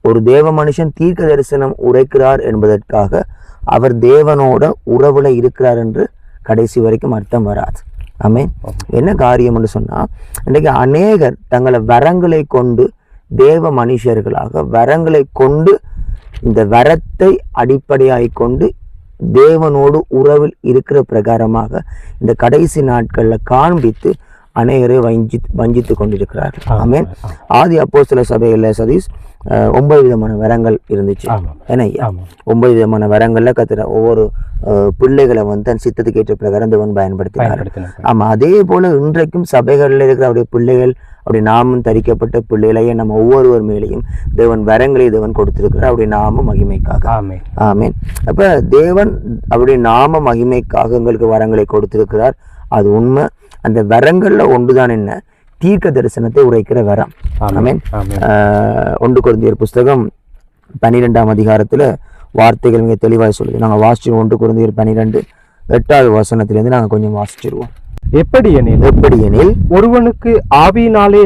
ஒரு தேவ மனுஷன் தீர்க்க தரிசனம் உரைக்கிறார் என்பதற்காக அவர் தேவனோட உறவுல இருக்கிறார் என்று கடைசி வரைக்கும் அர்த்தம் வராது. ஆமென். என்ன காரியம் என்று சொன்னா, இன்றைக்கு அநேகர் தங்களை வரங்களை கொண்டு தேவ மனுஷர்களாக வரங்களை கொண்டு இந்த வரத்தை அடிப்படையாய் கொண்டு தேவனோடு உறவில் இருக்கிற பிரகாரமாக இந்த கடைசி நாட்கள்ல காண்பித்து அநேகரை வஞ்சித்து கொண்டிருக்கிறார்கள். ஆமென். ஆதி அப்போஸ்தல சபையில சதீஷ் 9 விதமான வரங்கள் இருந்துச்சு. ஏன்னா 9 விதமான வரங்கள்ல கத்துற ஒவ்வொரு பிள்ளைகளை தன் சித்தத்துக்கு ஏற்ற பிரகாரம் தேவன் பயன்படுத்தினார். ஆமா, அதே போல இன்றைக்கும் சபைகள்ல இருக்கிற அவருடைய பிள்ளைகள் அப்படி நாமும் தரிக்கப்பட்ட பிள்ளைகளையே நம்ம ஒவ்வொருவர் மேலேயும் தேவன் வரங்களை தேவன் கொடுத்திருக்கிறார் அவருடைய நாம மகிமைக்காக. ஆமென். அப்ப தேவன் அவருடைய நாம மகிமைக்காக எங்களுக்கு வரங்களை கொடுத்திருக்கிறார். அது உண்மை. அந்த வரங்கள்ல ஒன்றுதான் என்ன, தீர்க்க தரிசனத்தை உரைக்கிற வரம். ஆமென். 1 கொரிந்தியர் புஸ்தகம் 12ஆம் அதிகாரத்துல வார்த்தைகள் மிக தெளிவாக சொல்லுது. நாங்க வாசிச்சு 1 கொரிந்தியர் 12 8வது வசனத்திலிருந்து நாங்க கொஞ்சம் வாசிச்சிருவோம். எப்படி எனில் ஒருவனுக்கு ஆவியினாலே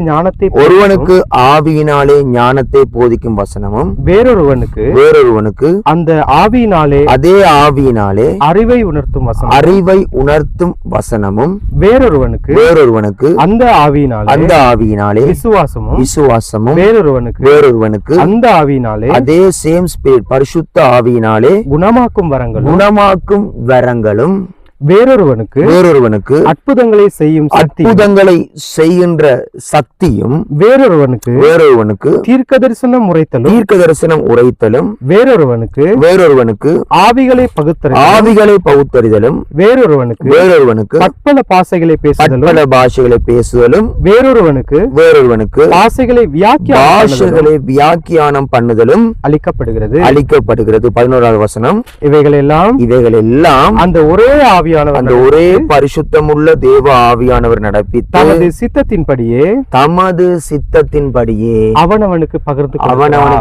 ஞானத்தை போதிக்கும் வசனமும் வேறொருவனுக்கு அந்த ஆவியினாலே அதே ஆவியினாலே அறிவை உணர்த்தும் வசனமும் வேறொருவனுக்கு அந்த ஆவியினாலே விசுவாசமும் வேறொருவனுக்கு அந்த ஆவியினாலே அதே சேம் ஸ்பிரிட் பரிசுத்த ஆவியினாலே குணமாக்கும் வரங்களும் வேறொருவனுக்கு அற்புதங்களை செய்கின்ற சக்தியும் வேறொருவனுக்கு தீர்க்க தரிசனம் உரைத்தலும் வேறொருவனுக்கு ஆவிகளை பகுத்தறிதலும் வேறொருவனுக்கு பற்பல பாஷைகளை பேசுதலும் வேறொருவனுக்கு பாஷைகளை வியாக்கியானம் பண்ணுதலும் அளிக்கப்படுகிறது. 11வது வசனம். இவைகள் எல்லாம் அந்த ஒரே அந்த ஒரே பரிசுத்தமுள்ள தேவ ஆவியானவர் நடப்பித்து தமது சித்தத்தின்படியே அவனவனுக்கு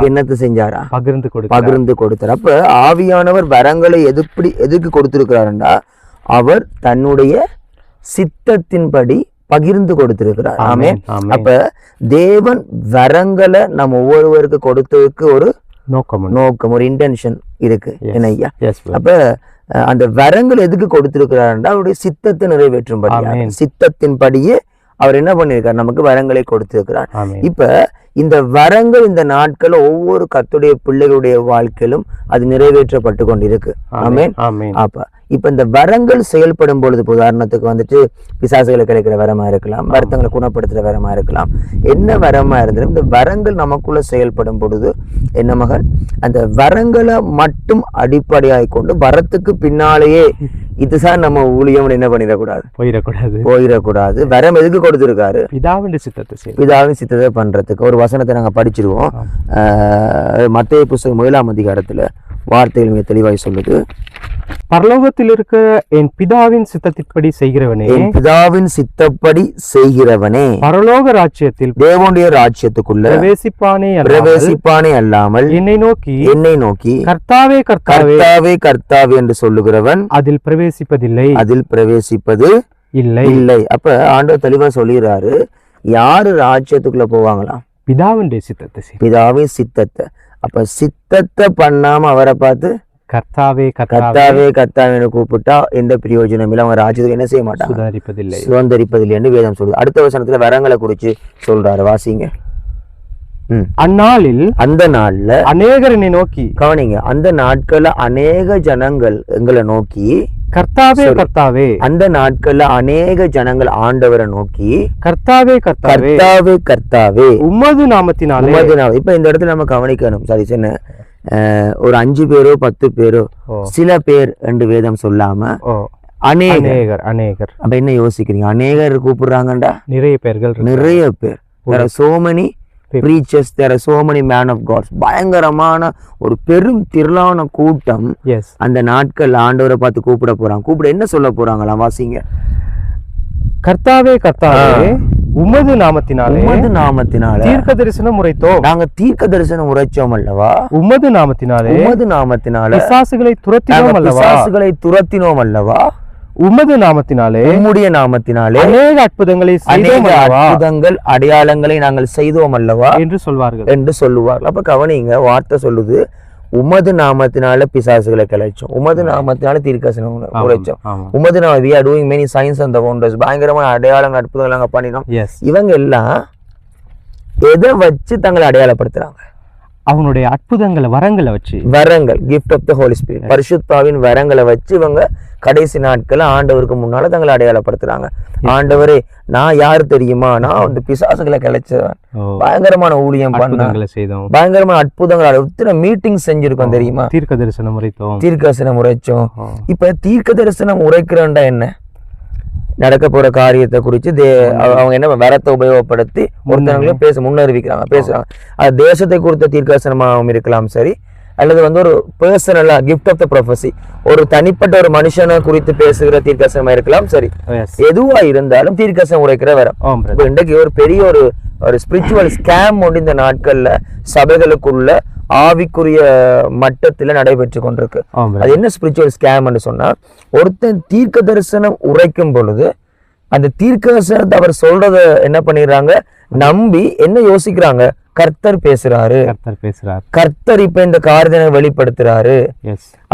என்னத்தை செஞ்சாரா? பகிர்ந்து கொடுத்தார். அப்ப ஆவியானவர் வரங்களை எதுக்கு கொடுத்திருக்கிறார்டா, அவர் தன்னுடைய சித்தத்தின்படி பகிர்ந்து கொடுத்திருக்கிறார். ஆமென். அப்ப தேவன் வரங்களை நம்ம ஒவ்வொருவருக்கு கொடுத்ததுக்கு ஒரு நோக்கம் ஒரு இன்டென்ஷன் இருக்கு. என்ன ஐயா? அப்ப அந்த வரங்கள் எதுக்கு கொடுத்திருக்கிறார்டா, அவருடைய சித்தத்தை நிறைவேற்றும்படியாக சித்தத்தின்படியே அவர் என்ன பண்ணிருக்கார், நமக்கு வரங்களை கொடுத்திருக்கிறார். இப்ப இந்த வரங்கள் இந்த நாட்கள் ஒவ்வொரு கர்த்தருடைய பிள்ளைகளுடைய வாழ்க்கையிலும் அது நிறைவேற்றப்பட்டு கொண்டிருக்கு. ஆமென். அப்ப இப்ப இந்த வரங்கள் செயல்படும் பொழுது, உதாரணத்துக்கு பிசாசுகளை கிடைக்கிற வரமா இருக்கலாம், வருத்தங்களை குணப்படுத்துற வரமா இருக்கலாம், என்ன வரமா இருந்தாலும் இந்த வரங்கள் நமக்குள்ள செயல்படும் பொழுது என்ன மகன், அந்த வரங்களை மட்டும் அடிப்படையாய் கொண்டு வரத்துக்கு பின்னாலேயே இதுதான் நம்ம ஊழியம் என்ன போயிடக்கூடாது. வரம் எதுக்கு கொடுத்திருக்காரு? பிதாவின் சித்தத்தை பண்றதுக்கு. ஒரு வசனத்தை நாங்க படிச்சிருவோம். மத்தேயு புஸ்தகம் 7ஆம் அதிகாரத்துல வார்த்தைகள் மிக தெளிவாய் சொல்லுது. பரலோகத்தில் இருக்க என் பிதாவின் சித்தத்தின்படி செய்கிறவனே பரலோக ராஜ்யத்தில் தேவனுடைய ராஜ்யத்துக்குள்ள பிரவேசிப்பானே அல்லாமல் என்னை நோக்கி கர்த்தாவே என்று சொல்லுகிறவன் அதில் பிரவேசிப்பது இல்லை. அப்ப ஆண்டவர் தெளிவா சொல்லுகிறாரு, யாரு ராஜ்யத்துக்குள்ள போவாங்களாம்? பிதாவின் சித்தத்தை. அப்ப சித்தத்தை பண்ணாம அவரை பார்த்து கர்த்தாவே கூப்பிட்டா எந்த பிரயோஜனம் இல்லை, அவங்க ராஜ்யத்துக்கு என்ன செய்ய மாட்டாங்க? சுதந்திரிப்பதில்லை என்று வேதம் சொல்லுது. அடுத்த வசனத்துல வரங்களை குறிச்சு சொல்றாரு, வாசிங்க. அந்த நாள்ல அநேகர் என்னை நோக்கி, கவனிங்க, அந்த நாட்கள்ல அநேக ஜனங்கள் எங்களை நோக்கி கர்த்தாவே அந்த நாட்கள்ல அநேக ஜனங்கள் ஆண்டவரை நோக்கி கர்த்தாவே உமது நாமத்தினாலே. இப்ப இந்த இடத்துல நம்ம கவனிக்கணும், சரி என்ன, ஒரு 5 பேரோ 10 பேரோ சில பேர் என்று வேதம் சொல்லாம அநேகர். அப்ப என்ன யோசிக்கிறீங்க? அநேகர் கூப்பிடுறாங்கடா, நிறைய பேர். there are so many preachers, there are so many man of God. பயங்கரமான ஒரு பெரும் திரளான கூட்டம் அந்த நாட்கள் ஆண்டவரை பார்த்து கூப்பிட போறாங்க. கூப்பிட என்ன சொல்ல போறாங்களாம்? வாசிங்க. கர்த்தாவே உமது நாமத்தினாலே தீர்க்க தரிசனம் உரைத்தோம். நாங்க தீர்க்க தரிசனம் உரைச்சோம் அல்லவா? உமது நாமத்தினாலே பிசாசுகளை துரத்தினோம் அல்லவா? உமது நாமத்தினாலே உம்முடைய நாமத்தினாலே அநேக அற்புதங்களை செய்தோம் அநேக அல்லவா அற்புதங்கள் அடையாளங்களை நாங்கள் செய்தோம் அல்லவா என்று சொல்வார்கள் என்று சொல்லுவார்கள். அப்ப கவனிங்க, வார்த்தை சொல்லுது உமது நாமத்தினால பிசாசுகளை கிளைச்சோம், உமது நாமத்தினால தீர்க்கதரிசனம் உரைச்சோம், உமது நாம we are doing many signs and wonders, பயங்கரமான அடையாளங்கள் அற்புதங்கள் நாங்க பண்ணினோம். இவங்க எல்லாம் எதை வச்சு தங்களை அடையாளப்படுத்துறாங்க? அவனுடைய அற்புதங்களை வரங்களை வச்சு, வரங்கள், gift of the Holy Spirit, பரிசுத்தாவின் வரங்களை வச்சு இவங்க கடைசி நாட்கள் ஆண்டவருக்கு முன்னால தங்களை அடையாளப்படுத்துறாங்க. ஆண்டவரே நான் யாரு தெரியுமா, நான் வந்து பிசாசுகளை கிளைச்சவன், பயங்கரமான ஊழியம் பண்ண செய்தோம், பயங்கரமான அற்புதங்கள், எத்தனை மீட்டிங் செஞ்சிருக்கோம் தெரியுமா, தீர்க்க தரிசனம் உரைச்சோம். இப்ப தீர்க்க தரிசனம் உரைக்கிறண்டா என்ன, நடக்க போற காரியத்தை குறித்து அவங்க என்ன வரத்தை உபயோகப்படுத்தி ஒருத்தவங்களையும் முன்னறிவிக்கிறாங்க, பேசுறாங்க. அது தேசத்தை குறித்த தீர்க்கதரிசனமாகவும் இருக்கலாம் சரி, அல்லது வந்து ஒரு பர்சனலா கிஃப்ட் ஆஃப் த ப்ரொஃபஸி, ஒரு தனிப்பட்ட ஒரு மனுஷனை குறித்து பேசுகிற தீர்க்கதரிசனமா இருக்கலாம் சரி, எதுவா இருந்தாலும் தீர்க்கதரிசனம் உரைக்கிற வரம். இன்றைக்கு ஒரு பெரிய ஒரு ஸ்பிரிச்சுவல் ஸ்கேம் ஒன்று இந்த நாட்கள்ல சபைகளுக்குள்ள ஆவிக்குரிய மட்டத்துல நடைபெற்று கொண்டிருக்கு. அது என்ன ஸ்பிரிச்சுவல் ஸ்கேம்னு சொன்னா, ஒருத்தன் தீர்க்க தரிசனம் உரைக்கும் பொழுது அந்த தீர்க்க தரிசனத்தை அவர் சொல்றத என்ன பண்ணிடுறாங்க, நம்பி என்ன யோசிக்கிறாங்க, கர்த்தர் பேசுறாரு, கர்த்தர் இப்ப இந்த காரியத்தை வெளிப்படுத்துறாரு.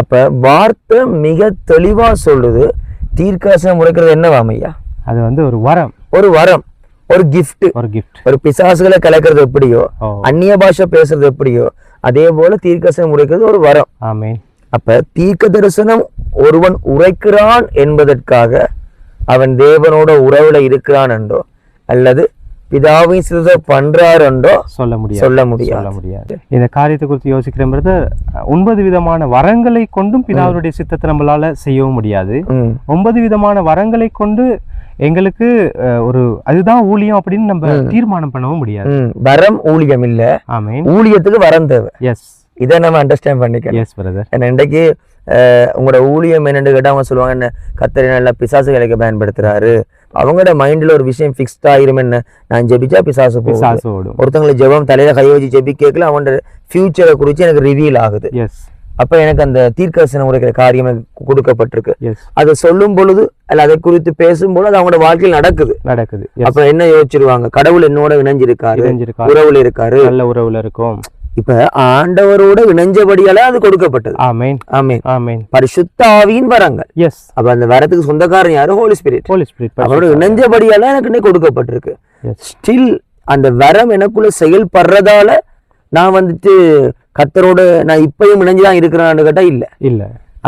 அப்ப வார்த்தை மிக தெளிவா சொல்லுது, தீர்க்க தரிசனம் உரைக்கிறது என்னவாம் ஐயா, அது வந்து ஒரு வரம், ஒரு கிஃப்ட். ஒரு பிசாசுகளை கலக்கிறது எப்படியோ, அந்நிய பாஷை பேசுறது எப்படியோ, அதே போல தீர்க்கதரிசனம் உரைக்கிறது ஒரு வரம். அப்ப தீர்க்க தரிசனம் ஒருவன் உரைக்கிறான் என்பதற்காக அவன் தேவனோட உறவுல இருக்கிறான் என்றோ அல்லது பிதாவின் சிறுத பண்றார் என்றோ சொல்ல முடியாது. இந்த காரியத்தை குறித்து யோசிக்கிறேன், 9 விதமான வரங்களை கொண்டும் பிதாவுடைய சித்தத்தை நம்மளால செய்யவும் முடியாது. 9 விதமான வரங்களை கொண்டு எங்களுக்கு ஒரு அதுதான் ஊழியம் அப்படின்னு நம்ம தீர்மானம் பண்ணவும் முடியாது. வரம் ஊழியம் இல்ல, ஊழியத்துக்கு வரம் தேவை. இதை நம்ம அண்டர்ஸ்டாண்ட் பண்ணிக்கலாம். இன்றைக்கு உங்களோட ஊழியம் என்னன்னு கேட்டா அவங்க சொல்லுவாங்க, என்ன கர்த்தர் நல்லா பிசாசு வேலைக்கு பயன்படுத்துறாரு, அவங்களோட மைண்ட்ல ஒரு விஷயம் ஃபிக்ஸ்ட் ஆயிரும், என்ன நான் ஜெபிச்சா பிசாசு ஓடும். ஒருத்தவங்களை ஜெபம் தலையில கை வச்சு ஜெபி கேட்கல, அவனோட ஃபியூச்சரை குறிச்சு எனக்கு ரிவீல் ஆகுது. அப்ப எனக்கு அந்த தீர்க்கதரிசனம் உரைக்கிற காரியம் கொடுக்கப்பட்டிருக்கு. அதை சொல்லும் பொழுது அல்ல அதை குறித்து பேசும்போது அது அவங்களோட வாழ்க்கையில் நடக்குது. அப்ப என்ன யோசிச்சிருவாங்க, கடவுள் என்னோட இணைஞ்சிருக்காரு, உறவுல இருக்காரு, நல்ல உறவுல இருக்கும். இப்ப ஆண்டவரோட இணைஞ்சபடியால அது கொடுக்கப்பட்டது. ஆமென் ஆமென் ஆமென். பரிசுத்த ஆவியின் வரங்கள். அப்ப அந்த வரத்துக்கு சொந்தக்காரன் யாரு, ஹோலி ஸ்பிரிட். அவரோட இணைஞ்சபடியால எனக்கு கொடுக்கப்பட்டிருக்கு. ஸ்டில் அந்த வரம் எனக்குள்ள செயல்படுறதால நான் வந்துட்டு கர்த்தரோட நான் இப்பயும் இணைஞ்சுதான் இருக்கிறான்னு கேட்டா இல்ல.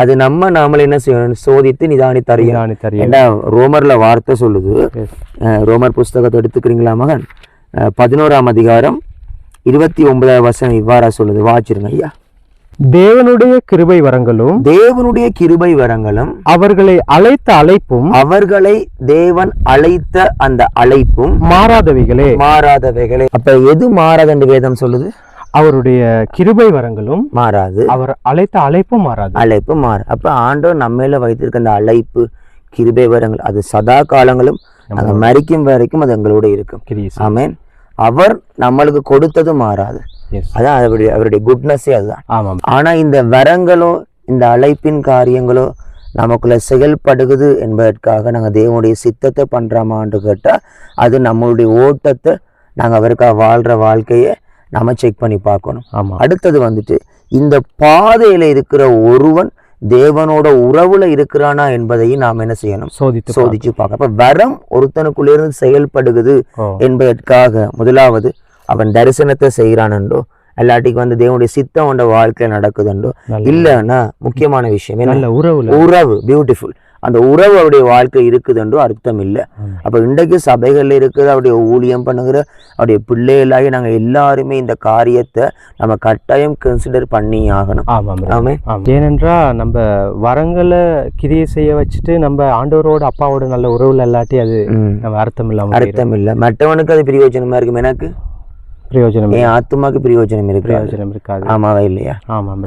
அது நாமளே என்ன செய்யணும், சோதித்து நிதானித்து அறியணும். ரோமர்ல வார்த்தை சொல்லுது, ரோமர் புஸ்தகத்தை எடுத்துக்கிறீங்களா மகன், 11ஆம் அதிகாரம் 29வது வசனம் இவ்வாறா சொல்லுது, வாச்சிருங்க ஐயா. தேவனுடைய கிருபை வரங்களும் அவர்களை தேவன் அழைத்த அந்த அழைப்பும் மாறாதவைகளே. அப்ப எது மாறாது வேதம் சொல்லுது, அவருடைய கிருபை வரங்களும் மாறாது, அவர் அழைத்த அழைப்பும் மாறு. அப்ப ஆண்டவர் நம்மையில வைத்திருக்க அந்த அழைப்பு கிருபை வரங்கள் அது சதா காலங்களும் நாங்க மரிக்கும் வரைக்கும் அது எங்களோட இருக்கும். ஆமென். அவர் நம்மளுக்கு கொடுத்தது மாறாது, அதான் அவருடைய குட்னஸே அதுதான். ஆனா இந்த வரங்களோ இந்த அழைப்பின் காரியங்களோ நமக்குள்ள செயல்படுகுது என்பதற்காக நாங்க தேவனுடைய சித்தத்தை பண்றோமான்னு கேட்டா அது நம்மளுடைய ஓட்டத்தை நாங்க அவருக்காக வாழ்ற வாழ்க்கையை நம்ம செக் பண்ணி பார்க்கணும். அடுத்தது வந்துட்டு இந்த பாதையில இருக்கிற ஒருவன் தேவனோட உறவுல இருக்கிறானா என்பதையும் நாம் என்ன செய்யணும், சோதிச்சு பார்க்க. அப்ப வரம் ஒருத்தனுக்குள்ள இருந்து செயல்படுகிறது என்பதற்காக முதலாவது அவன் தரிசனத்தை செய்யறானோ, எல்லாட்டிக்கு வந்து தேவனுடைய சித்தம் உண்ட வாழ்க்கையில நடக்குதுண்டோ, இல்லைன்னா முக்கியமான விஷயம் உறவு பியூட்டிஃபுல், அந்த உறவு அவருடைய வாழ்க்கை இருக்குதுன்றோ அர்த்தம் இல்லை. அப்ப இன்றைக்கு சபைகள்ல இருக்குது அவருடைய ஊழியம் பண்ணுகிற அவருடைய பிள்ளைகளாகி நாங்க எல்லாருமே இந்த காரியத்தை நம்ம கட்டாயம் கன்சிடர் பண்ணி ஆகணும். ஏனென்றா நம்ம வரங்களை கிரியை செய்ய வச்சுட்டு நம்ம ஆண்டவரோட அப்பாவோட நல்ல உறவுல இல்லாட்டி அது நம்ம அர்த்தம் இல்லை. மற்றவனுக்கு அது பிரயோஜனமா இருக்கும், எனக்கு பிரயோஜனம், என் ஆத்மாக்கு பிரயோஜனம் இருக்காது. ஆமாவா இல்லையா?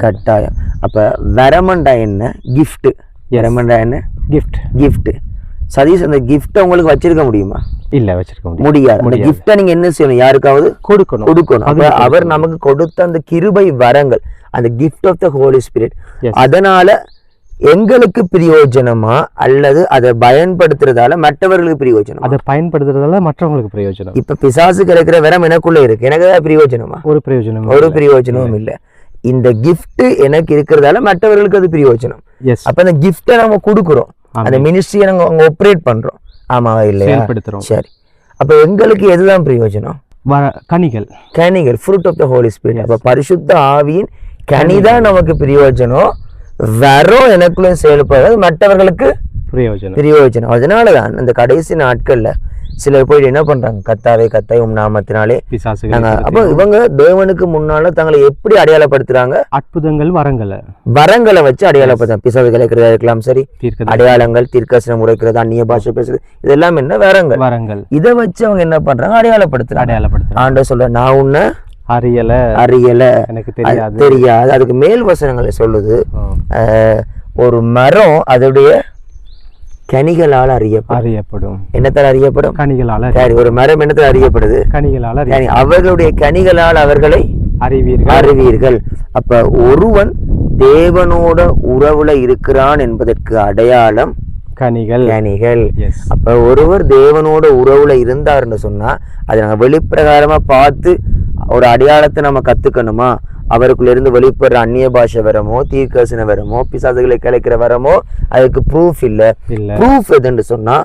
கட்டாயம். அப்ப வரமண்டா என்ன, கிஃப்ட். வரமண்டா என்ன, கிஃப்ட். சதீஷ், அந்த கிஃப்ட் உங்களுக்கு வச்சிருக்க முடியுமா? இல்ல, வச்சிருக்க முடியாது. அந்த கிஃப்ட நீங்க என்ன செய்யணும், யாருக்காவது கொடுக்கணும். அப்ப அவர் நமக்கு கொடுத்த அந்த கிருபை வரங்கள், அந்த gift of the Holy Spirit, அதனால எங்களுக்கு பிரயோஜனமா அல்லது அதை பயன்படுத்துறதால மற்றவர்களுக்கு பிரயோஜனம்? அதை பயன்படுத்துறதால மற்றவங்களுக்கு பிரயோஜனம். இப்ப பிசாசு கிடைக்கிற வரம் எனக்குள்ள இருக்கு, எனக்கு ஏதாவது பிரயோஜனமா? ஒரு பிரயோஜனம் ஒரு பிரயோஜனமும் இல்ல. இந்த கிஃப்ட் எனக்கு இருக்கிறதால மற்றவர்களுக்கு அது பிரயோஜனம். அப்ப அந்த கிஃப்டை நம்ம கொடுக்குறோம், அந்த மினிஸ்ட்ரியை நாங்க ஆப்ரேட் பண்றோம், ஆமாவா இல்லையா? சரி, அப்ப எங்களுக்கு எதுதான் பிரயோஜனம்? கனிகள், கனிகள், fruit of the Holy Spirit. அப்ப பரிசுத்த ஆவியின் கனிதான் நமக்கு பிரயோஜனம். வரம் எனக்குள்ள செயல்படுறது மற்றவர்களுக்கு பிரயோஜனம். அதனாலதான் இந்த கடைசி நாட்கள்ல சிலர் போயிட்டு என்ன பண்றாங்க, கத்தாவே கத்தாய் உம் நாமத்தினாலே. அப்ப இவங்க தேவனுக்கு முன்னால தங்களை எப்படி அடையாளப்படுத்துறாங்க? அற்புதங்கள், வரங்களை வச்சு அடையாளப்படுத்துறாங்க. பிசாசுகளை இருக்கலாம், சரி, அடையாளங்கள், தீர்க்கதரிசனம் உரைக்கிறது, அந்நிய பாஷை பேசுறது, இதெல்லாம் என்ன வரங்கள். இதை வச்சு அவங்க என்ன பண்றாங்க, அடையாளப்படுத்துறாங்க. ஆண்டவர் சொல்ற, நான் உன்னை அறியல, எனக்கு தெரியாது. அதுக்கு மேல் வசனங்களை சொல்லுது, ஒரு மரம் அதோடைய கனிகளால் அறியப்படும். என்னத்தால் அறியப்படும்? கனிகளால். ஒரு மரம் என்னத்தால் அறியப்படுது? கனிகளால். அவர்களுடைய கனிகளால் அவர்களை அறிவீர்கள். அப்ப ஒருவன் தேவனோட உறவுல இருக்கிறான் என்பதற்கு அடையாளம் கனிகள். அப்ப ஒருவர் தேவனோட உறவுல இருந்தாருன்னு சொன்னா அதை நாங்க வெளிப்பிரகாரமா பார்த்து ஒரு அடையாளத்தை நம்ம கத்துக்கணுமா? அவருக்குள்ள இருந்து வெளிப்படுற அந்நிய பாஷை வரமோ, தீர்க்கதரிசன வரமோ, பிசாசுகளை கலைக்கிற வரமோ, அதுக்கு ப்ரூஃப் இல்ல. ப்ரூஃப் எதுன்னு சொன்னா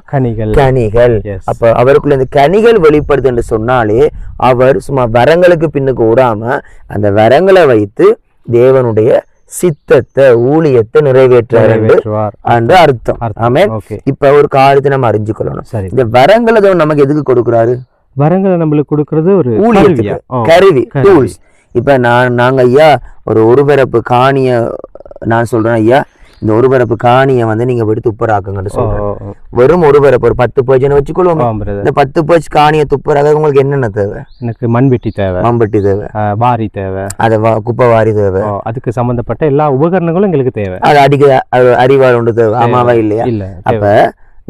கனிகள். அப்ப அவருக்குள்ள இந்த கனிகள் வெளிப்படுது என்று சொன்னாலே அவர் சும்மா வரங்களுக்கு பின்னுக்கு ஓடாம அந்த வரங்களை வைத்து தேவனுடைய சித்தத்தை, ஊழியத்தை நிறைவேற்றார் என்று அர்த்தம். ஆமென். இப்ப ஒரு காரியத்தை நம்ம அறிஞ்சுக்கொள்ளணும். இந்த வரங்களை நமக்கு எதுக்கு கொடுக்குறாரு? வரங்களை நம்மளுக்கு கொடுக்கறது ஒரு ஊழியத்துக்கு, கருவி, டூல்ஸ். இப்ப நாங்க ஐயா ஒரு பரப்பு காணிய நான் சொல்றேன், ஐயா இந்த ஒரு பரப்பு காணியை நீங்க போயிட்டு துப்பராக்குங்கன்னு சொல்றேன். வெறும் ஒரு பரப்பு, ஒரு 10% வச்சுக்கொள்வோம். இந்த 10% காணியை துப்பராக உங்களுக்கு என்னென்ன தேவை? எனக்கு மண்வெட்டி தேவை, வாரி தேவை, குப்பை வாரி தேவை, அதுக்கு சம்பந்தப்பட்ட எல்லா உபகரணங்களும் எங்களுக்கு தேவை. அது அடிக்க அறிவாள் ஒன்று தேவை, ஆமாவா இல்லையா? அப்ப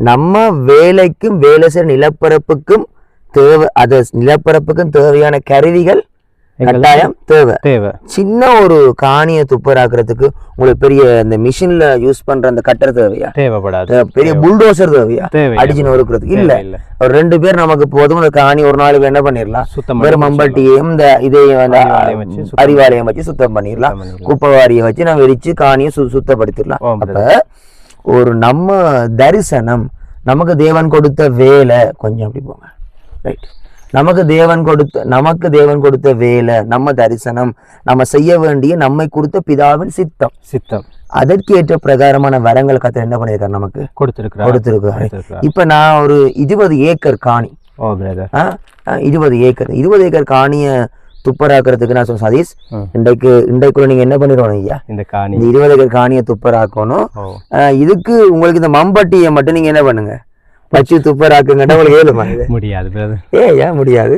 நம்ம வேலைக்கும் வேலை செய்யற நிலப்பரப்புக்கும் தேவை, அது நிலப்பரப்புக்கும் தேவையான கருவிகள் கட்டாயம் தேவை. சின்ன ஒரு காணியை துப்பராக்குறதுக்கு உங்களுக்கு பெரிய இந்த மிஷின்ல யூஸ் பண்ற அந்த கட்டர் தேவையா? தேவைப்படாது. பெரிய புல்டோசர் தேவையா அடிச்சு நொறுக்கிறதுக்கு? இல்ல. ஒரு 2 பேர் நமக்கு போதும். அந்த காணி ஒரு நாளுக்கு என்ன பண்ணிடலாம், வெறும் மம்பட்டியையும் இந்த இதையும் அறிவாலயம் வச்சு சுத்தம் பண்ணிடலாம். குப்பை வாரியை வச்சு நம்ம எரிச்சு காணியை சுத்தப்படுத்திடலாம். அப்ப ஒரு நம்ம தரிசனம், நமக்கு தேவன் கொடுத்த வேலை, கொஞ்சம் அப்படி போங்க, ரைட், நமக்கு தேவன் கொடுத்த வேலை, நம்ம தரிசனம், நம்ம செய்ய வேண்டிய நம்மை கொடுத்த பிதாவின் சித்தம், அதற்கு ஏற்ற பிரகாரமான வரங்கள் கர்த்தர் என்ன பண்ணிருக்காரு, நமக்கு கொடுத்திருக்கிறாரு. இப்ப நான் ஒரு 20 ஏக்கர் காணி, 20 ஏக்கர் காணிய துப்பராக்குறதுக்கு நான் சொன்ன சதீஷ், இன்றைக்குள்ள நீங்க என்ன பண்ணிடுவோம் ஐயா, இந்த 20 ஏக்கர் காணிய துப்பராக்கணும். இதுக்கு உங்களுக்கு இந்த மம்பட்டியை மட்டும் நீங்க என்ன பண்ணுங்க, வச்சு துப்பராக்குங்கட்டா உங்களுக்கு ஏழுமா? முடியாது. ஏன் முடியாது?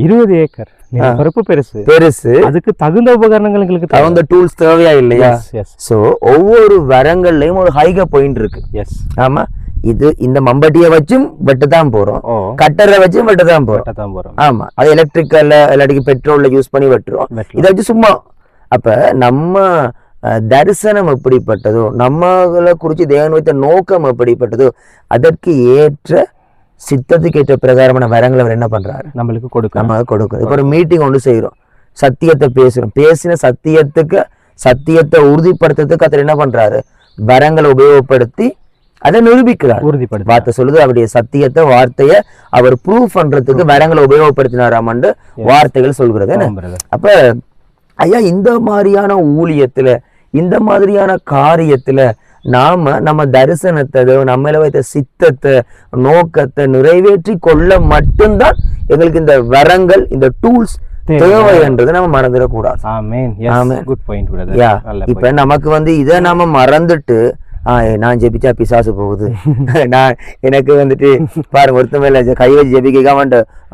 20 ஏக்கர் பரப்பு பெருசு. அதுக்கு தகுந்த உபகரணங்கள் எங்களுக்கு தகுந்த டூல்ஸ் தேவையா இல்லையா? சோ ஒவ்வொரு வரங்கள்லயும் ஒரு ஹைக பாயிண்ட் இருக்கு. ஆமா, இது இந்த மம்பட்டியை வச்சும் வெட்டதான் போறோம், கட்டரை வச்சும் வெட்டதான் போறோம். ஆமா, அது எலக்ட்ரிக்கல்ல இல்லாட்டி பெட்ரோல்ல யூஸ் பண்ணி வெட்டுறோம். இதை வச்சு சும்மா. அப்ப நம்ம தரிசனம் எப்படிப்பட்டதோ, நம்மளை குறித்து தேவன் வைத்த நோக்கம் எப்படிப்பட்டதோ, அதற்கு ஏற்ற சித்தத்துக்கு ஏற்ற பிரகாரமான வரங்களை அவர் என்ன பண்றாரு, நம்மளுக்கு கொடுக்குறாரு. இப்ப ஒரு மீட்டிங் ஒன்று செய்யறோம், சத்தியத்தை பேசுறோம், பேசின சத்தியத்தை உறுதிப்படுத்துறதுக்கு அவர் என்ன பண்றாரு, வரங்களை உபயோகப்படுத்தி அதை நிரூபிக்கிறார், வார்த்தை சொல்லுது. அவருடைய சத்தியத்தை, வார்த்தைய அவர் ப்ரூவ் பண்றதுக்கு வரங்களை உபயோகப்படுத்தினாராமண்டு வார்த்தைகள் சொல்கிறது. அப்ப ஐயா, இந்த மாதிரியான ஊழியத்துல, இந்த மாதிரியான காரியத்துல நம்ம தரிசனத்தை, நம்மள வைத்த சித்தத்தை, நோக்கத்தை நிறைவேற்றி கொள்ள மட்டும்தான் எங்களுக்கு இந்த வரங்கள், இந்த டூல்ஸ் தேவை என்றதை நம்ம மறந்துடக்கூடாது. இப்ப நமக்கு இதை நாம மறந்துட்டு நான் ஜெபிச்சா பிசாசு போகுது, எனக்கு பாருங்க, ஒருத்த மேல கை வச்சு ஜெபிக்க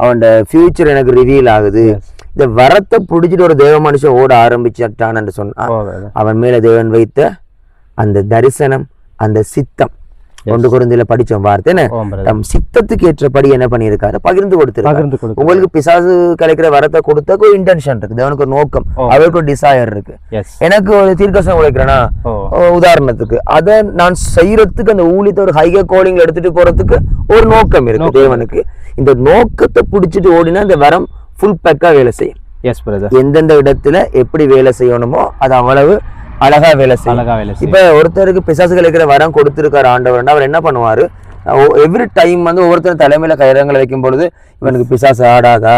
அவன் ஃபியூச்சர் எனக்கு ரிவீல் ஆகுது. இந்த வரத்தை புடிச்சிட்டு ஒரு தேவ மனுஷன் ஓட ஆரம்பிச்சான்னு சொன்னா அவன் மேல தேவன் வைத்த அந்த தரிசனம், அந்த சித்தம், ஒன்று குருந்தில படிச்சோம் வார்த்தை என்ன தம் சித்தத்துக்கு ஏற்றபடி என்ன பண்ணியிருக்காரு பகிர்ந்து கொடுத்திருக்காரு. உங்களுக்கு பிசாசு கிடைக்கிற வரத்தை கொடுத்தக்கு ஒரு இன்டென்ஷன் இருக்கு, அவனுக்கு ஒரு நோக்கம், அவருக்கு ஒரு டிசையர் இருக்கு. எனக்கு ஒரு தீர்க்கசனம் உழைக்கிறேன்னா உதாரணத்துக்கு அதை நான் செய்யறதுக்கு அந்த ஊழியத்தை ஒரு ஹைகர் கோலிங்ல எடுத்துட்டு போறதுக்கு ஒரு நோக்கம் இருக்கு தேவனுக்கு. இந்த நோக்கத்தை பிடிச்சிட்டு ஓடினா இந்த வரம் ஃபுல் பேக்கா வேலை செய்யும். எந்தெந்த இடத்துல எப்படி வேலை செய்யணுமோ அது அவ்வளவு அழகா வேலை செய்யும். இப்ப ஒருத்தருக்கு பிசாசுகள் இருக்கிற வரம் கொடுத்திருக்காரு ஆண்டவர், அவர் என்ன பண்ணுவாரு, எவ்ரி டைம் வந்து ஒவ்வொருத்தரும் தலைமையில கயிறங்களை வைக்கும் பொழுது இவனுக்கு பிசாசு ஆடாதா,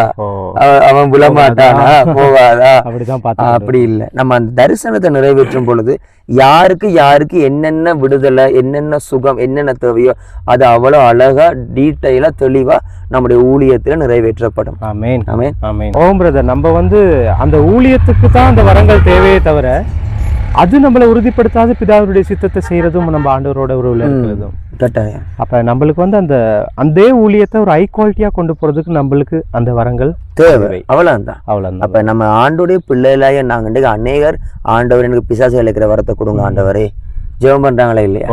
அவன் விழமாட்டானா, போவாதா, அப்படி இல்லை. நம்ம அந்த தரிசனத்தை நிறைவேற்றும் பொழுது யாருக்கு யாருக்கு என்னென்ன விடுதலை, என்னென்ன சுகம், என்னென்ன தேவையோ அது அவ்வளவு அழகா டீட்டெயிலா தெளிவா நம்முடைய ஊழியத்துல நிறைவேற்றப்படும். ஆமென் ஆமென் ஆமென். ஓம் பிரதர், நம்ம வந்து அந்த ஊழியத்துக்கு தான் அந்த வரங்கள் தேவையே தவிர அது நம்மளை உறுதிப்படுத்தாத பிதாவுடைய சித்தத்தை செய்யறதும் நம்ம ஆண்டவரோட உறவுல இருக்கிறதும் கட்டாயம். அப்ப நம்மளுக்கு வந்து அந்த ஊழியத்தை ஒரு ஹை குவாலிட்டியா கொண்டு போறதுக்கு நம்மளுக்கு அந்த வரங்கள் தேவை. அவ்வளவுதான். அப்ப நம்ம ஆண்டோடைய பிள்ளைகளாய நாங்க அநேகர் ஆண்டவர் எனக்கு பிசாசு இழைக்கிற வரத்தை கொடுங்க ஆண்டவரே ஜெபம் பண்றாங்களா இல்லையா,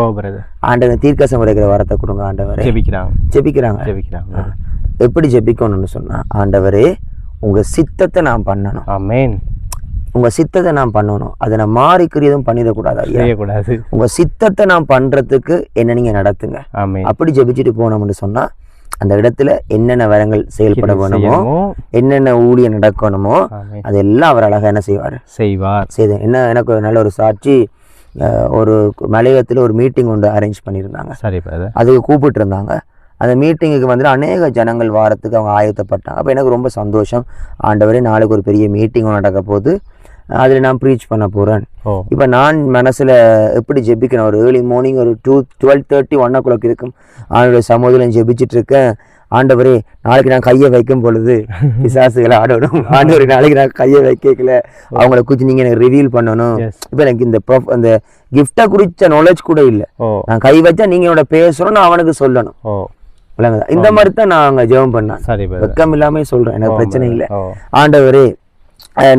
ஆண்டவர் தீர்க்கசம் உரைக்கிற வரத்தை கொடுங்க ஆண்டவரே ஜெபிக்கிறாங்க. எப்படி ஜெபிக்கணும்னு சொன்னா, ஆண்டவரே உங்க சித்தத்தை நான் பண்ணணும், ஆமென், உங்க சித்தத்தை நான் பண்ணணும், அதை நான் மாறிக்கிறதும் பண்ணிடக்கூடாது, உங்க சித்தத்தை நான் பண்றதுக்கு என்ன நீங்க நடத்துங்க. அப்படி ஜெபிச்சுட்டு போனோம்னு சொன்னா அந்த இடத்துல என்னென்ன வரங்கள் செயல்பட வேணுமோ, என்னென்ன ஊழியம் நடக்கணுமோ அதெல்லாம் அவர் அழகா என்ன செய்வார். என்ன எனக்கு நல்ல ஒரு சாட்சி, ஒரு மலையத்துல ஒரு மீட்டிங் ஒன்று அரேஞ்ச் பண்ணியிருந்தாங்க, அதுக்கு கூப்பிட்டு இருந்தாங்க. அந்த மீட்டிங்குக்கு வந்துட்டு அநேக ஜனங்கள் வாரத்துக்கு அவங்க ஆயத்தப்பட்டாங்க. அப்போ எனக்கு ரொம்ப சந்தோஷம், ஆண்டவரே நாளைக்கு ஒரு பெரிய மீட்டிங் நடக்க போது, அதில் நான் ப்ரீச் பண்ண போகிறேன். இப்போ நான் மனசில் எப்படி ஜெபிக்கிறேன், ஒரு ஏர்லி மார்னிங் ஒரு 12:30 1 o'clock இருக்கும், ஆண்டவருடைய சமூகத்தில் ஜெபிச்சுட்டு இருக்கேன். ஆண்டவரே நாளைக்கு நான் கையை வைக்கும் பொழுது பிசாசுகளை ஆடணும், ஆண்டவரே நாளைக்கு நான் கையை வைக்கல அவங்கள குறித்து நீங்கள் எனக்கு ரிவீல் பண்ணணும். இப்போ எனக்கு அந்த கிஃப்டை குறித்த நாலேஜ் கூட இல்லை, நான் கை வச்சா நீங்கள் என்னோட பேசணும், நான் அவனுக்கு சொல்லணும். இந்த மாதிரி தான் நான் அங்கே ஜெபம் பண்ணேன், வெக்கம் இல்லாமல் சொல்கிறேன், எனக்கு பிரச்சனை இல்லை. ஆண்டவரே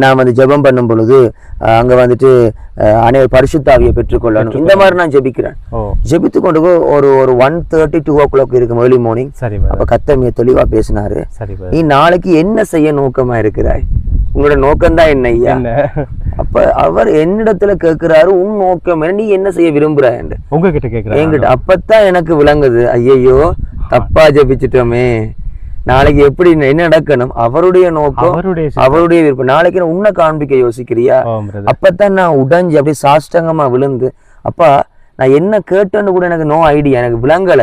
நான் வந்து ஜெபம் பண்ணும் பொழுது அங்க வந்துட்டு அனைவரும் பரிசுத்த ஆவியை பெற்றுக்கொள்ளணும், இந்த மாதிரி நான் ஜெபிக்கிறேன். ஜெபித்து கொண்டு ஒரு 1:30 2 o'clock இருக்கும் ஏர்லி மார்னிங். அப்ப கர்த்தர் மிக தெளிவா பேசினாரு, நீ நாளைக்கு என்ன செய்ய நோக்கமா இருக்கிறாய், உங்களோட நோக்கம்தான் என்ன ஐயா. அப்ப அவர் என்னிடத்துல கேட்கிறாரு, உன் நோக்கம் என்ன, நீ என்ன செய்ய விரும்புறாய் என்று உங்ககிட்ட கேட்கிறாரு என்கிட்ட. அப்பதான் எனக்கு விளங்குது, ஐயையோ தப்பா ஜெபிச்சிட்டோமே, நாளைக்கு எப்படி என்ன நடக்கணும், அவருடைய நோக்கம், அவருடைய விருப்பம். நாளைக்கு நான் உன்னை காண்பிக்க யோசிக்கிறியா, அப்பதான் நான் உடைஞ்சு அப்படியே சாஷ்டங்கமா விழுந்து, அப்பா நான் என்ன கேட்டேன்னு கூட எனக்கு நோ ஐடியா, எனக்கு விளங்கல,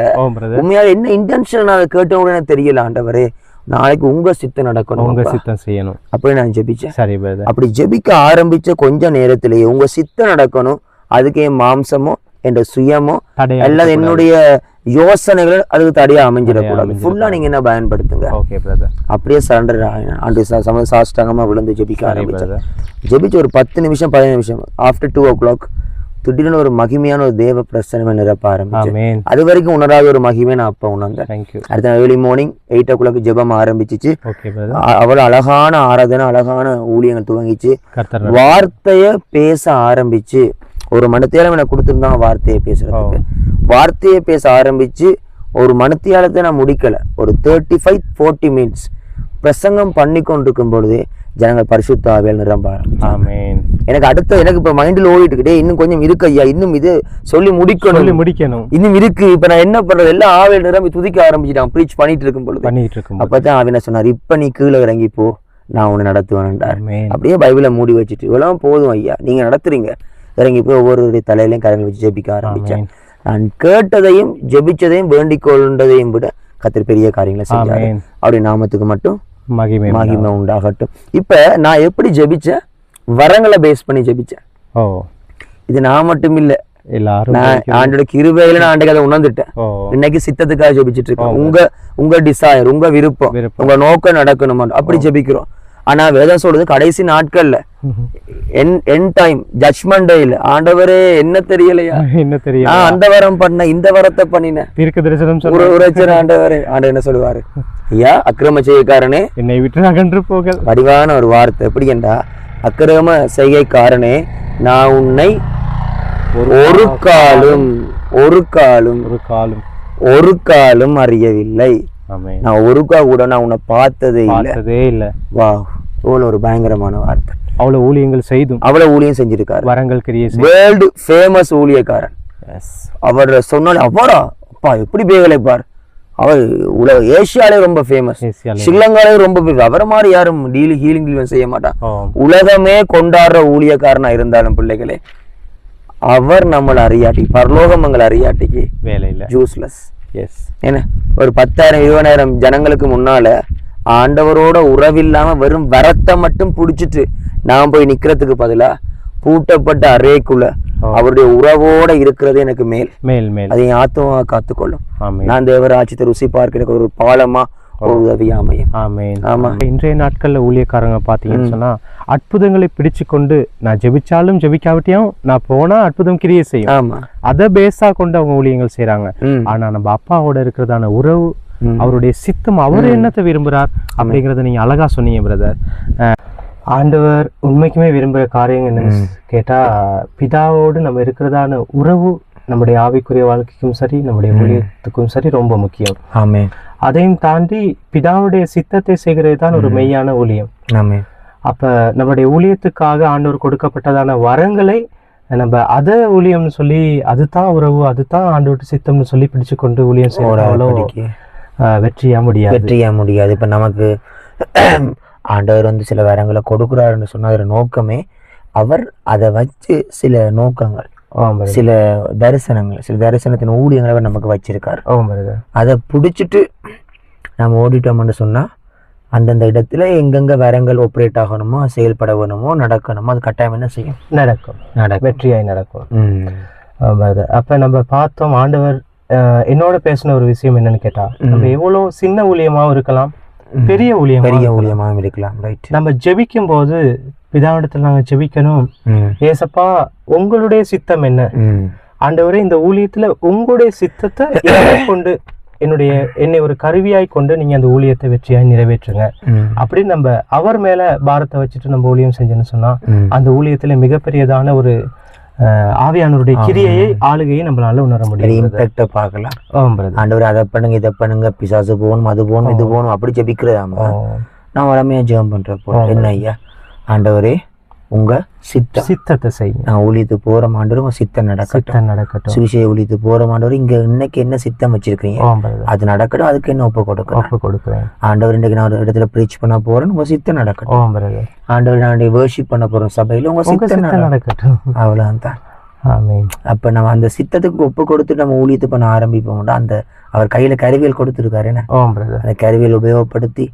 உண்மையாக என்ன இன்டென்ஷன் நான் கேட்டேன்னு கூட எனக்கு தெரியல. ஆண்டவரே நாளைக்கு உங்க சித்தம் நடக்கணும், உங்க சித்தம் செய்யணும், அப்படி நான் ஜெபிச்சேன். அப்படி ஜெபிக்க ஆரம்பிச்ச கொஞ்ச நேரத்திலேயே உங்க சித்தம் நடக்கணும், அதுக்கு என் மாம்சமோ என்ற சுயமோ அல்லது என்னுடைய யோசனைகள் அதுக்கு தடையா அமைஞ்சிடக்கூடாது. ஃபுல்லா நீங்க என்ன பயன்படுத்துங்க, அப்படியே சரண்டர் ஆண்டு சாஷ்டாங்கமா விழுந்து ஜெபிக்க ஆரம்பிச்சாங்க. ஜெபிச்சு ஒரு 10 நிமிஷம் 15 நிமிஷம் ஆஃப்டர் 2 o'clock திடீர்னு ஒரு மகிமையான ஒரு தேவ பிரசனமே நிரப்ப ஆரம்பிச்சேன். அது வரைக்கும் உணராத ஒரு மகிமை நான் அப்ப உணர்ந்தேன். அடுத்த ஏர்லி மார்னிங் 8 o'clock ஜெபம் ஆரம்பிச்சிச்சு. அவ்வளவு அழகான ஆராதனை, அழகான ஊழியங்கள் துவங்கிச்சு. வார்த்தைய பேச ஆரம்பிச்சு ஒரு மணித்தியாலம் எனக்கு கொடுத்துருந்தாங்க வார்த்தையை பேசுறதுக்கு. வார்த்தையை பேச ஆரம்பிச்சு ஒரு மணித்தியாலத்தை நான் முடிக்கல, ஒரு 35-40 minutes பிரசங்கம் பண்ணி கொண்டிருக்கும் பொழுதே ஜனங்கள் பரிசுத்த ஆவியால் நிரம்ப ஆரம்பிச்சாங்க. எனக்கு அடுத்த எனக்கு இப்ப மைண்டில் ஓடிட்டு இருக்கே, இன்னும் கொஞ்சம் இருக்கு ஐயா, இன்னும் இது சொல்லி முடிக்கணும், இன்னும் இருக்கு. இப்ப நான் என்ன பண்றது, எல்லாம் ஆவியால் நிரம்பி துதிக்க ஆரம்பிச்சுட்டான் ப்ரீச் பண்ணிட்டு இருக்கும் பொழுது. அப்பதான் ஆவியா சொன்னார், இப்ப நீ கீழே இறங்கி போ, நான் உன்னை நடத்துவேன்டார். அப்படியே பைபிளை மூடி வச்சுட்டு இவ்வளவு போதும் ஐயா, நீங்க நடத்துறீங்க, இறங்கி போய் ஒவ்வொருடைய தலையிலையும் கரங்களை வச்சு ஜெபிக்க ஆரம்பிச்சேன். நான் கேட்டதையும் ஜெபிச்சதையும் வேண்டிக் கொண்டதையும் விட கர்த்தர் பெரிய காரியங்களை செஞ்சாரு. அவருடைய நாமத்துக்கு மட்டும் மகிமை உண்டாகட்டும். இப்ப நான் எப்படி ஜெபிச்சேன், வரங்களை பேஸ் பண்ணி ஜெபிச்சேன். இது நான் மட்டும் இல்ல, நான் ஆண்டோட கிருபையில நான் ஆண்டுக்கு அதை உணர்ந்துட்டேன். இன்னைக்கு சித்தத்துக்காக ஜெபிச்சுட்டு இருக்கேன். உங்க டிசைர், உங்க விருப்பம், உங்க நோக்கம் நடக்கணும் அப்படி ஜெபிக்கிறோம். ஆனா வேதம் சொல்றது கடைசி நாட்கள்ல என் டைம் ஜட்ஜ்மெண்ட் டேல ஆண்டவரே என்ன தெரியலையா, என்ன தெரியல, அந்த வரம் பண்ண, இந்த வரத்தை பண்ணின தீர்க்க தரிசனம் ஒரு ஆண்டவரே. ஆண்டவர் என்ன சொல்லுவாரு, ஐயா அக்கிரம செய்கைக்காரனே என்னை விட்டு அகன்று போக. வடிவான ஒரு வார்த்தை எப்படி என்றா, அக்கிரம செய்கைக்காரனே நான் உன்னை ஒரு காலும் ஒரு காலும் அறியவில்லை. ஆமென். நான் ஒருக்கா கூட நான் உன்னை பார்த்ததே இல்ல. வா, இவ்வளவு ஒரு பயங்கரமான வார்த்தை. அவ்வளவு ஊழியங்கள் செய்தும் அவ்வளவு ஊழியம் செஞ்சிருக்காரு. வரங்கள் கிரியை வேர்ல்டு ஃபேமஸ் ஊழியக்காரன். அவர் சொன்னாலே அவரா அப்பா எப்படி பேகலைப்பார். அவர் ஏசியாலே ரொம்ப ஃபேமஸ், ஸ்ரீலங்காலே ரொம்ப ஃபேமஸ். அவரை மாதிரி யாரும் டீலி ஹீலிங் செய்ய மாட்டான். உலகமே கொண்டாடுற ஊழியக்காரனா இருந்தாலும் பிள்ளைகளே, அவர் நம்மளை அறியாட்டி, பரலோகம் எங்களை அறியாட்டிக்கு வேலையில யூஸ்லெஸ். என்ன ஒரு 10,000-20,000 ஜனங்களுக்கு முன்னால ஆண்டவரோட உறவில்லாம வெறும் வரத்தை மட்டும் புடிச்சிட்டு நான் போய் நிக்கிறதுக்கு பதிலா பூட்டப்பட்ட அறைக்குள்ள அவருடைய உறவோட இருக்கிறது எனக்கு மேல். அதை என் ஆத்மா காத்துக்கொள்ளும். நான் தேவர ஆட்சியத்தை ருசி பார்க்க எனக்கு ஒரு பாலமா ஒரு உதவியா அமையும். ஆமா. இன்றைய நாட்கள்ல ஊழியக்காரங்க பாத்தீங்கன்னு சொன்னா அற்புதங்களை பிடிச்சு கொண்டு நான் ஜெபிச்சாலும் ஜெபிக்காவிட்டியும் நான் போனா அற்புதம் கிரியை செய்யும். ஆமா, அதை பேஸா கொண்டு அவங்க ஊழியங்கள் செய்யறாங்க. ஆனா நம்ம அப்பாவோட இருக்கிறதான உறவு, அவருடைய சித்தம், அவர் என்னத்தை விரும்புறார் அப்படிங்கறத நீங்க அழகா சொன்னீங்க பிரதர். ஆண்டவர் உண்மைக்குமே விரும்புகிற காரியம் என்னன்னு கேட்டா, பிதாவோடு நம்ம இருக்கிறதான உறவு நம்முடைய ஆவிக்குரிய வாழ்க்கைக்கும் சரி நம்முடைய ஊழியத்துக்கும் சரி ரொம்ப முக்கியம். ஆமென். அதையும் தாண்டி பிதாவுடைய சித்தத்தை செய்கிறது தான் ஒரு மெய்யான ஊழியம். ஆமென். அப்ப நம்முடைய ஊழியத்துக்காக ஆண்டவர் கொடுக்கப்பட்டதான வரங்களை நம்ம அதை ஊழியம்னு சொல்லி, அதுதான் உறவு, அதுதான் ஆண்டவர் சித்தம்னு சொல்லி பிடிச்சு கொண்டு ஊழியம் செய்யறவளோ வெற்றியா முடியாது. இப்ப நமக்கு ஆண்டவர் சில வரங்களை கொடுக்குறாருன்னு சொன்ன நோக்கமே அவர் அதை வச்சு சில நோக்கங்கள், சில தரிசனத்தின் ஊழியங்களை அவர் நமக்கு வச்சிருக்காரு. அதை பிடிச்சிட்டு நம்ம ஓடிட்டோம்னு சொன்னா அந்தந்த இடத்துல எங்கெங்க வரங்கள் ஆப்ரேட் ஆகணுமோ, செயல்பட வேணுமோ, நடக்கணுமோ, அது கட்டாயம் என்ன செய்யும்? நடக்கும். வெற்றியாய் நடக்கும். அப்ப நம்ம பார்த்தோம், ஆண்டவர் என்னோட பேசின ஒரு விஷயம் என்னன்னு கேட்டா, நம்ம எவ்வளவு சின்ன ஊழியமாவும் இருக்கலாம், பெரிய ஊழியமாவும் இருக்கலாம். நம்ம ஜெபிக்கும் போது பிதாவிடத்துல நாங்க ஜெபிக்கணும், ஏசப்பா உங்களுடைய சித்தம் என்ன ஆண்டவரே, இந்த ஊழியத்துல உங்களுடைய சித்தத்தை கொண்டு என்னை ஒரு கருவியாய் கொண்டு நீங்க அந்த ஊழியத்தை வெற்றியாய் நிறைவேற்றுங்க அப்படின்னு நம்ம அவர் மேல பாரத்தை வச்சுட்டு நம்ம ஊழியம் செஞ்சோன்னு சொன்னா அந்த ஊழியத்துல மிகப்பெரியதான ஒரு ஆவியானவருடைய கிரியையை, ஆளுகையை நம்மளால உணர முடியும். இம்பாக்ட பார்க்கலாம். ஆண்டவர் அதை பண்ணுங்க, இதை பண்ணுங்க, பிசாசு போகணும், அது போகணும், இது போகணும் அப்படி ஜெபிக்கிறதாம நான் வளமையா ஜெபம் பண்றப்போ என்ன ஐயா, ஆண்டவரே உங்க சித்தத்தை செய்யும். நான் ஊழியத்துக்கு போற ஆண்டவர் உங்க சித்தம் நடக்கட்டும். சுவிசேஷ ஊழியத்துக்கு போற ஆண்டவர் இங்க இன்னைக்கு என்ன சித்தம் வச்சிருக்கீங்க அது நடக்கட்டும், அதுக்கு என்ன ஒப்பு கொடுக்குறேன். ஆண்டவர் இன்னைக்கு நான் ஒரு இடத்துல பிரீச் பண்ண போறேன், உங்க சித்தம் நடக்கட்டும். ஆண்டவர் நான் வர்ஷிப் பண்ண போறோம் சபையில, உங்க சித்தம் நடக்கட்டும். அவ்வளவுதான். அப்ப நம்ம அந்த சித்தத்துக்கு ஒப்பு கொடுத்து நம்ம ஊழியத்தை பண்ண ஆரம்பிப்போம்டா, அந்த அவர் கையில கருவியல் கொடுத்துருக்காரு. அந்த கருவியல் உபயோகப்படுத்தி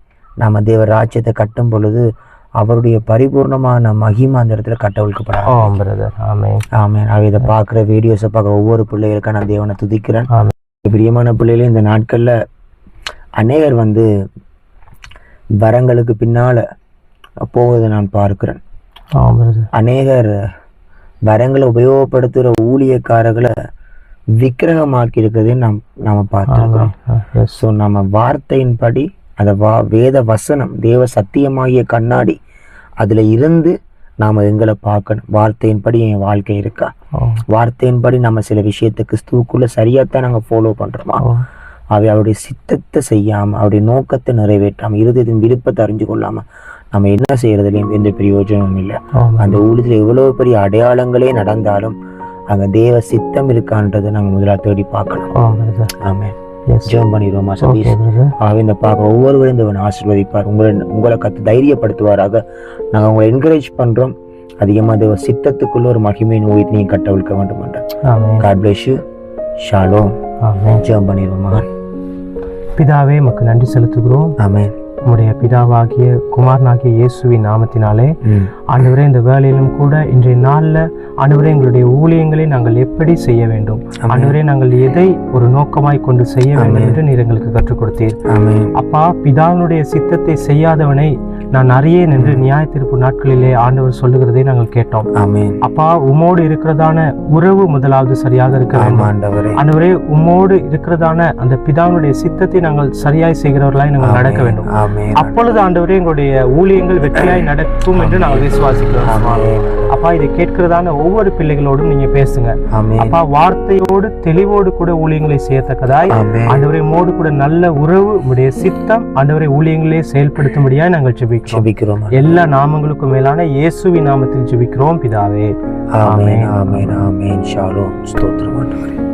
நாம தேவ ராஜ்யத்தை கட்டும் பொழுது அவருடைய பரிபூர்ணமான மகிமை அந்த இடத்துல கட்டவிழ்க்கப்படாது. இதை பார்க்குற வீடியோஸை பார்க்குற ஒவ்வொரு பிள்ளைகளுக்கும் நான் தேவனை துதிக்கிறேன். பிரியமான பிள்ளைகளே, இந்த நாட்கள்ல அநேகர் வரங்களுக்கு பின்னால போவதை நான் பார்க்கிறேன். அநேகர் வரங்களை உபயோகப்படுத்துகிற ஊழியக்காரர்களை விக்கிரகமாக்கி இருக்கிறதே நாம பார்த்துருக்கிறோம். ஸோ நம்ம வார்த்தையின்படி அந்த வேத வசனம், தேவ சத்தியமாகிய கண்ணாடி, அதுல இருந்து நாம எங்களை பார்க்கணும். வார்த்தையின்படி என் வாழ்க்கை இருக்கா, வார்த்தையின்படி நம்ம சில விஷயத்தை கிறிஸ்துவுக்குள்ள சரியாத்தான் நாங்க ஃபாலோ பண்றோமா, அவருடைய சித்தத்தை செய்யாம, அவருடைய நோக்கத்தை நிறைவேற்றாம, இருதயத்தின் விருப்பத்தை அறிஞ்சு கொள்ளாம நம்ம என்ன செய்யறதுலையும் எந்த பிரயோஜனமும் இல்லை. அந்த ஊழியத்துல எவ்வளவு பெரிய அடையாளங்களே நடந்தாலும் அங்க தேவ சித்தம் இருக்கான்றதை நாங்க முதலாக தேடி பார்க்கணும். ஆமே. ஜெபம் பண்ணிடுவோமா சதீஷ்? இந்த பார்க்க ஒவ்வொருவரும் இந்த ஆசீர்வதிப்பார், உங்களை கத்து தைரியப்படுத்துவாராக. நாங்கள் உங்களை என்கரேஜ் பண்றோம். அதிகமாக சித்தத்துக்குள்ள ஒரு மகிமையின் ஊழியத்தை நீங்க கட்டவிழ்க்க வேண்டும் என்ற. God bless you. ஷாலோம். ஜெபம் பண்ணிடுவோமா? பிதாவே, உமக்கு நன்றி செலுத்துகிறோம். ஆமென். உம்முடைய பிதாவாகிய குமாரனாகிய இயேசுவின் நாமத்தினாலே ஆண்டவரே, இந்த வேலையிலும் கூட இன்றைய நாள்ல ஆண்டவரே எங்களுடைய ஊழியங்களை நாங்கள் எப்படி செய்ய வேண்டும், ஆண்டவரே நாங்கள் எதை ஒரு நோக்கமாய் கொண்டு செய்ய வேண்டும் என்று நீர் எங்களுக்கு கற்றுக் கொடுத்தீர். அப்பா, பிதாவினுடைய சித்தத்தை செய்யாதவனை நான் அறியேன் என்று நியாய தீர்ப்பு நாட்களிலே ஆண்டவர் சொல்லுகிறதை நாங்கள் கேட்டோம். ஆமென். அப்பா, உம்மோடு இருக்கிறதான உறவு முதலாவது சரியாக இருக்க வேண்டும் ஆண்டவரே. ஆண்டவரே, உம்மோடு இருக்கிறதான அந்த பிதாவினுடைய சித்தத்தை நாங்கள் சரியாய் செய்கிறவர்களாய் நாங்கள் நடக்க வேண்டும். ஆமென். அப்பொழுது ஆண்டவரே எங்களுடைய ஊழியங்கள் வெற்றியாய் நடக்கும் என்று நாங்கள் விசுவாசிக்கிறோம். அப்பா, இதை கேட்கிறதான ஒவ்வொரு பிள்ளைகளோடும் நீங்க பேசுங்க. அப்பா, வார்த்தையோடு தெளிவோடு கூட ஊழியங்களை செய்யத்தக்கதாய் ஆண்டவரே மோடு கூட நல்ல உறவு உடைய சித்தம் ஆண்டவரை ஊழியங்களே செயல்படுத்தும்படியாய் நாங்கள் ஜெபிக்கிறோம். எல்லா நாமங்களுக்கும் மேலான இயேசுவின் நாமத்தில் ஜெபிக்கிறோம் பிதாவே. ஆமென். ஆமென். ஆமென். ஷாலோம். ஸ்தோத்திரம் ஆண்டவரே.